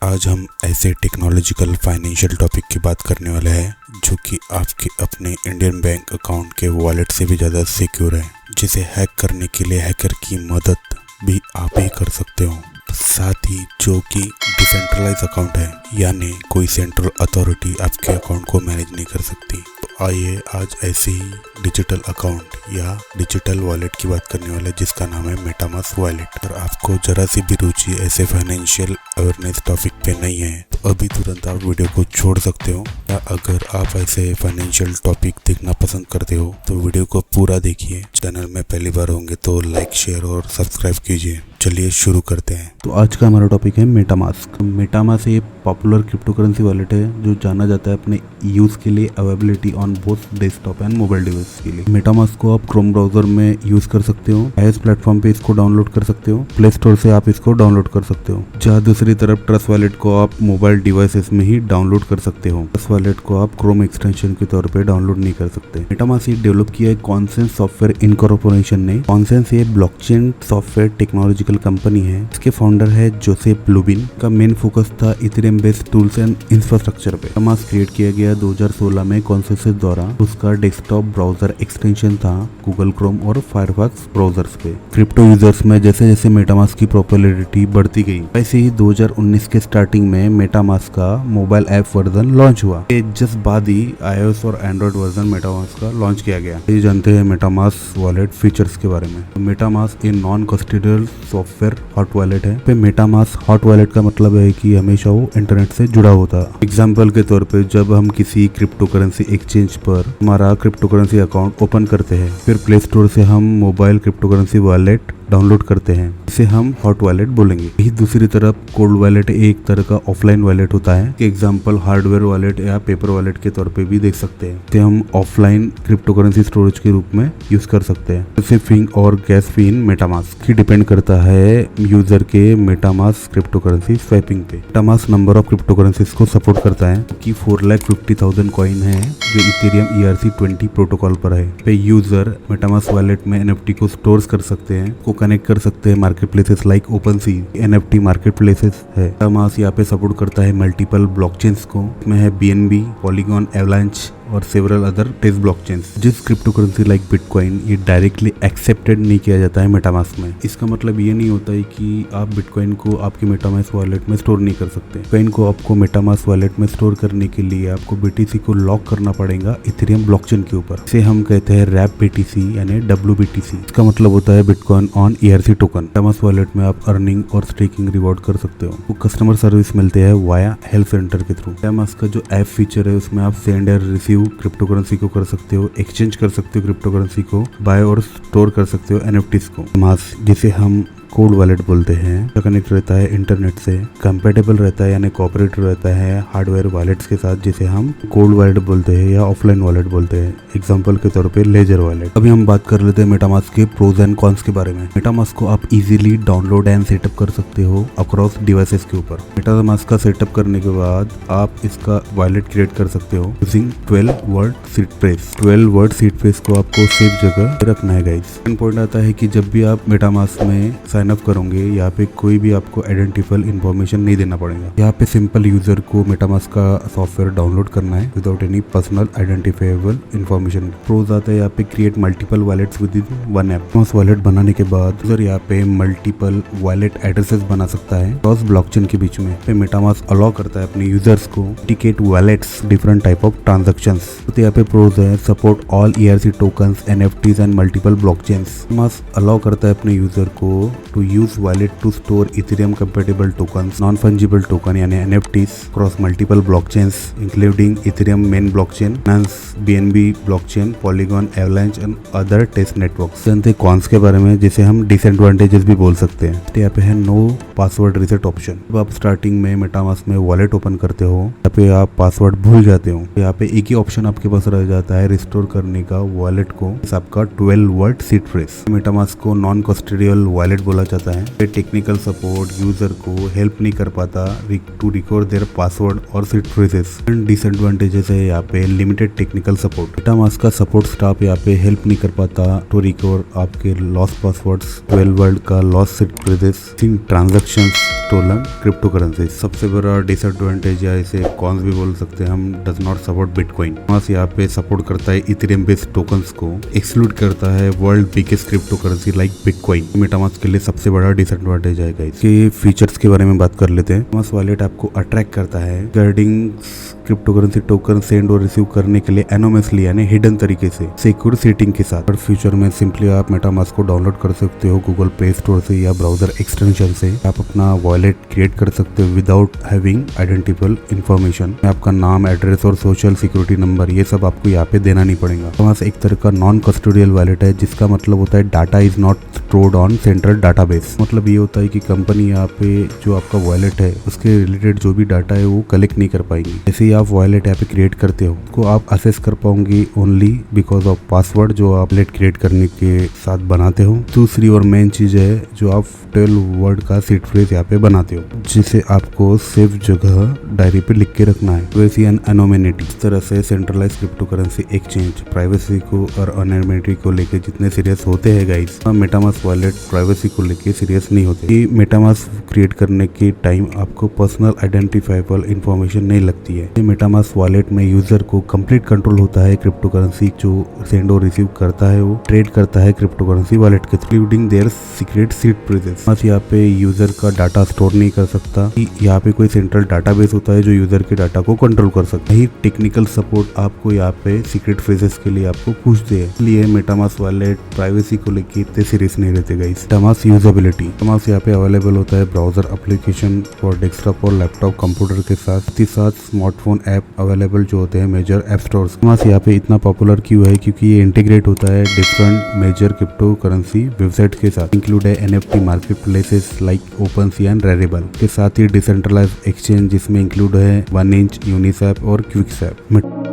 आज हम ऐसे टेक्नोलॉजिकल फाइनेंशियल टॉपिक की बात करने वाले हैं जो कि आपके अपने इंडियन बैंक अकाउंट के वॉलेट से भी ज़्यादा सिक्योर है, जिसे हैक करने के लिए हैकर की मदद भी आप ही कर सकते हो। साथ ही जो कि डिसेंट्रलाइज अकाउंट है, यानी कोई सेंट्रल अथॉरिटी आपके अकाउंट को मैनेज नहीं कर सकती। तो आइए आज ऐसे ही डिजिटल अकाउंट या डिजिटल वॉलेट की बात करने वाले जिसका नाम है मेटामास्क वॉलेट। और आपको जरा सी भी रुचि ऐसे फाइनेंशियल अवेयरनेस टॉपिक पे नहीं है तो अभी तुरंत आप वीडियो को छोड़ सकते हो, या अगर आप ऐसे फाइनेंशियल टॉपिक देखना पसंद करते हो तो वीडियो को पूरा देखिए। चैनल में पहली बार होंगे तो लाइक, शेयर और सब्सक्राइब कीजिए। चलिए शुरू करते हैं। तो आज का हमारा टॉपिक है मेटामास्क। मेटामास्क एक पॉपुलर क्रिप्टो करेंसी वॉलेट है जो जाना जाता है अपने यूज के लिए availability on both desktop and mobile device के लिए। मेटामास्क को आप क्रोम ब्राउजर में यूज कर सकते हो, iOS प्लेटफॉर्म पे इसको डाउनलोड कर सकते हो, प्ले स्टोर से आप इसको डाउनलोड कर सकते हो। जहाँ दूसरी तरफ ट्रस्ट वॉलेट को आप मोबाइल डिवाइसेस में ही डाउनलोड कर सकते हो। ट्रस्ट वॉलेट को आप क्रोम एक्सटेंशन के तौर पे डाउनलोड नहीं कर सकते। मेटामास्क डेवलप किया है कॉन्सेंस सॉफ्टवेयर इनकॉर्पोरेशन ने। कॉन्सेंस ये ब्लॉकचेन सॉफ्टवेयर टेक्नोलॉजिकल कंपनी है। इसके फाउंडर है जोसेफ लुबिन। का मेन फोकस था Ethereum based tools and infrastructure पे। मेटामास्क क्रिएट किया गया 2016 में कॉन्सेंसस द्वारा। उसका डेस्कटॉप ब्राउजर एक्सटेंशन था गूगल क्रोम और फायरफॉक्स ब्राउजर्स पे। क्रिप्टो यूजर्स में जैसे जैसे मेटामास्क की पॉपुलैरिटी बढ़ती गई, वैसे ही 2019 के स्टार्टिंग में मेटामास्क का मोबाइल ऐप वर्जन लॉन्च हुआ। जस्ट बाद ही iOS और एंड्रॉइड वर्जन मेटामास्क का लॉन्च किया गया। ये जानते हैं मेटामास्क वॉलेट फीचर्स के बारे में। मेटामास्क एक non custodial software hot wallet है। पे मेटामास्क हॉट वॉलेट का मतलब है कि हमेशा वो इंटरनेट से जुड़ा होता है। एग्जाम्पल के तौर पे जब हम किसी क्रिप्टो करेंसी एक्सचेंज पर हमारा क्रिप्टो करेंसी अकाउंट ओपन करते हैं, फिर प्ले स्टोर से हम mobile crypto currency wallet download करते हैं, इसे हम हॉट वॉलेट बोलेंगे। यही दूसरी तरफ कोल्ड वॉलेट एक तरह का ऑफलाइन वॉलेट होता है। एग्जाम्पल हार्डवेयर वॉलेट या पेपर वॉलेट के तौर पे भी देख सकते हैं। इसे हम ऑफलाइन क्रिप्टो करेंसी स्टोरेज के रूप में यूज कर सकते हैं। प्रोसेसिंग और गैस फी इन मेटामास्क की डिपेंड करता है यूजर के मेटामास्क क्रिप्टो करेंसी स्वैपिंग पे। MetaMask number of crypto currencies को सपोर्ट करता है कि 4,50,000 कॉइन है जो इथेरियम ERC-20 प्रोटोकॉल पर है। पे यूजर मेटामास्क वॉलेट में NFT को स्टोर कर सकते हैं, को कनेक्ट कर सकते हैं market places like OpenSea NFT market places है। मेटामास्क यहाँ पे सपोर्ट करता है मल्टीपल ब्लॉकचेन्स को। इसमें है BNB, पॉलीगॉन, एवलांच और सेवरल अदर टेस्ट ब्लॉकचेन्स। जिस क्रिप्टो करेंसी लाइक बिटकॉइन ये डायरेक्टली एक्सेप्टेड नहीं किया जाता है मेटामास्क में। इसका मतलब ये नहीं होता है कि आप बिटकॉइन को आपके मेटामास्क वॉलेट में स्टोर नहीं कर सकते। बिटकॉइन को आपको मेटामास्क वॉलेट में स्टोर करने के लिए आपको BTC को लॉक करना पड़ेगा इथेरियम ब्लॉकचेन के ऊपर। इसे हम कहते हैं रैप BTC यानी WBTC। इसका मतलब होता है bitcoin on ERC token. MetaMask wallet में आप अर्निंग और स्टेकिंग रिवॉर्ड कर सकते हो। वो कस्टमर सर्विस मिलते हैं वाया हेल्प सेंटर के थ्रू। मेटामास्क का जो ऐप फीचर है उसमें आप सेंड और रिसीव क्रिप्टो करेंसी को कर सकते हो, एक्सचेंज कर सकते हो क्रिप्टो करेंसी को, बाय और स्टोर कर सकते हो NFTs को। मास्क जिसे हम कोल्ड वॉलेट बोलते हैं, कनेक्ट रहता है इंटरनेट से, कंपेटेबल रहता है यानी कोऑपरेट रहता है हार्डवेयर वॉलेट्स के साथ, जिसे हम कोल्ड वॉलेट बोलते हैं या ऑफलाइन वॉलेट बोलते हैं। एग्जांपल के तौर पे लेजर वॉलेट। अभी हम बात कर लेते हैं मेटामास्क के प्रोज एंड कॉन्स के बारे में। मेटामास्क को आप इजीली डाउनलोड एंड सेटअप कर सकते हो अक्रॉस डिवाइसेस के ऊपर। मेटामास्क का सेटअप करने के बाद आप इसका वॉलेट क्रिएट कर सकते हो using 12 word seed phrase. 12 word seed phrase को आपको सेफ जगह रखना है गाइस। पॉइंट आता है कि जब भी आप मेटामास्क में साइन अप करोगे, यहाँ पे कोई भी आपको आइडेंटिफाइबल इंफॉर्मेशन नहीं देना पड़ेगा। यहाँ पे सिंपल यूजर को मेटामास्क का सॉफ्टवेयर डाउनलोड करना है without any personal identifiable information. Pros आता है यहाँ पे create multiple wallets within one app. MetaMask wallet बनाने के बाद यूजर यहाँ पे मल्टीपल वॉलेट एड्रेसेस बना सकता है क्रॉस ब्लॉकचेन के बीच में। पे मेटामास्क अलाउ करता है अपने यूजर्स को टिकेट wallets different type of transactions. तो यहाँ पे प्रोज है support all ERC tokens, NFTs and multiple blockchains. MetaMask allow करता है अपने यूजर को to use wallet to store Ethereum compatible tokens, non-fungible token यानी NFTs across multiple blockchains including Ethereum main blockchain, Binance, BNB blockchain, Polygon, Avalanche and other test networks। जानते cons के बारे में जिसे हम डिसएडवांटेजेस भी बोल सकते हैं। यहाँ पे है नो पासवर्ड रिसेट ऑप्शन। जब आप स्टार्टिंग में मेटामास्क में वॉलेट ओपन करते हो, यहाँ पे आप पासवर्ड भूल जाते हो, यहाँ पे एक ही ऑप्शन आपके पास रह जाता है रिस्टोर करने का वॉलेट को। आपका 12 वर्ड सीड फ्रेज। मेटामास्क को नॉन कस्टोडियल वॉलेट बोला बोला जाता है। ये टेक्निकल सपोर्ट यूजर को हेल्प नहीं कर पाता टू रिकवर देयर पासवर्ड और सीड फ्रेजेस। डिसएडवांटेजेस है यहाँ पे लिमिटेड टेक्निकल सपोर्ट। मेटामास्क का सपोर्ट स्टाफ यहाँ पे हेल्प नहीं कर पाता टू रिकवर आपके लॉस्ट पासवर्ड्स, 12 वर्ड का lost seed phrases, transactions, stolen crypto currency. सबसे बड़ा डिसएडवांटेज या इसे कॉन्स भी बोल सकते हैं हम, डज नॉट सपोर्ट बिटकॉइन। यहाँ पे सपोर्ट करता है इथेरियम बेस्ड टोकन्स को, एक्सक्लूड करता है world biggest crypto currency like bitcoin. MetaMask के लिए सबसे बड़ा डिसएडवांटेज है गाइस। इसके फीचर्स के बारे में बात कर लेते हैं। मेटामास्क वॉलेट आपको अट्रैक्ट करता है guarding crypto currency token send और रिसीव करने के लिए एनोनिमसली यानी हिडन तरीके से सिक्योर सेटिंग के साथ। और फ्यूचर में सिंपली आप मेटामास्क को डाउनलोड कर सकते हो गूगल प्ले स्टोर से या ब्राउजर एक्सटेंशन से। आप अपना वॉलेट क्रिएट कर सकते हो विदाउट हैविंग आइडेंटिफाइबल इंफॉर्मेशन। आपका नाम, एड्रेस और सोशल सिक्योरिटी नंबर ये सब आपको यहाँ पे देना नहीं पड़ेगा। मेटामास्क एक तरह का नॉन कस्टोडियल वॉलेट है, जिसका मतलब होता है data is not stored on central database. मतलब ये होता है कि कंपनी यहाँ पे जो आपका वॉलेट है उसके रिलेटेड जो भी डाटा है वो कलेक्ट नहीं कर पाएंगी। जैसे आप वॉलेट यहाँ पे क्रिएट करते हो उसको आप असेस कर पाओगे ओनली बिकॉज ऑफ पासवर्ड जो आप वॉलेट क्रिएट करने के साथ बनाते हो। दूसरी और मेन चीज है जो आप 12 वर्ड का सीड फ्रेज यहाँ पे बनाते हो, जिसे आपको सेफ जगह डायरी पे लिख के रखना है। वैसी एनोनिमिटी। इस तरह से centralize crypto currency exchange privacy को और एनोनिमिटी को लेके जितने सीरियस होते हैं गाइस, मेटामास्क वॉलेट प्राइवेसी को लेके सीरियस नहीं होते। मेटामास्क क्रिएट करने के टाइम आपको पर्सनल आइडेंटिफाइबल इंफॉर्मेशन नहीं लगती है। मेटामास्क वॉलेट में यूजर को कंप्लीट कंट्रोल होता है क्रिप्टो करेंसी जो सेंड और रिसीव करता है, वो ट्रेड करता है क्रिप्टो करेंसी वॉलेट के through including there secret seed phrases. बस यहाँ पे यूजर का डाटा स्टोर नहीं कर सकता। यहाँ पे कोई सेंट्रल डाटाबेस होता है जो यूजर के डाटा को कंट्रोल कर सकता है। यही टेक्निकल सपोर्ट आपको यहाँ पे सीक्रेट फ्रेजेस के लिए आपको पूछते हैं। इसलिए मेटामास्क वॉलेट प्राइवेसी को लेके इतने सीरियस नहीं रहते गाइस। MetaMask usability. मेटामास्क यहाँ पे अवेलेबल होता है ब्राउजर एप्लीकेशन फॉर डेस्कटॉप और लैपटॉप कंप्यूटर के साथ ही साथ स्मार्टफोन ऐप अवेलेबल जो होते हैं मेजर ऐप स्टोर्स। मेटामास्क यहाँ पे इतना पॉपुलर क्यों है? क्योंकि ये इंटीग्रेट होता है different major crypto currency website के साथ, इंक्लूड है NFT marketplaces like OpenSea and Rarible के साथ ही डिसेंट्रलाइज्ड एक्सचेंज जिसमें इंक्लूड है 1inch, यूनिसैप और क्विकसैप।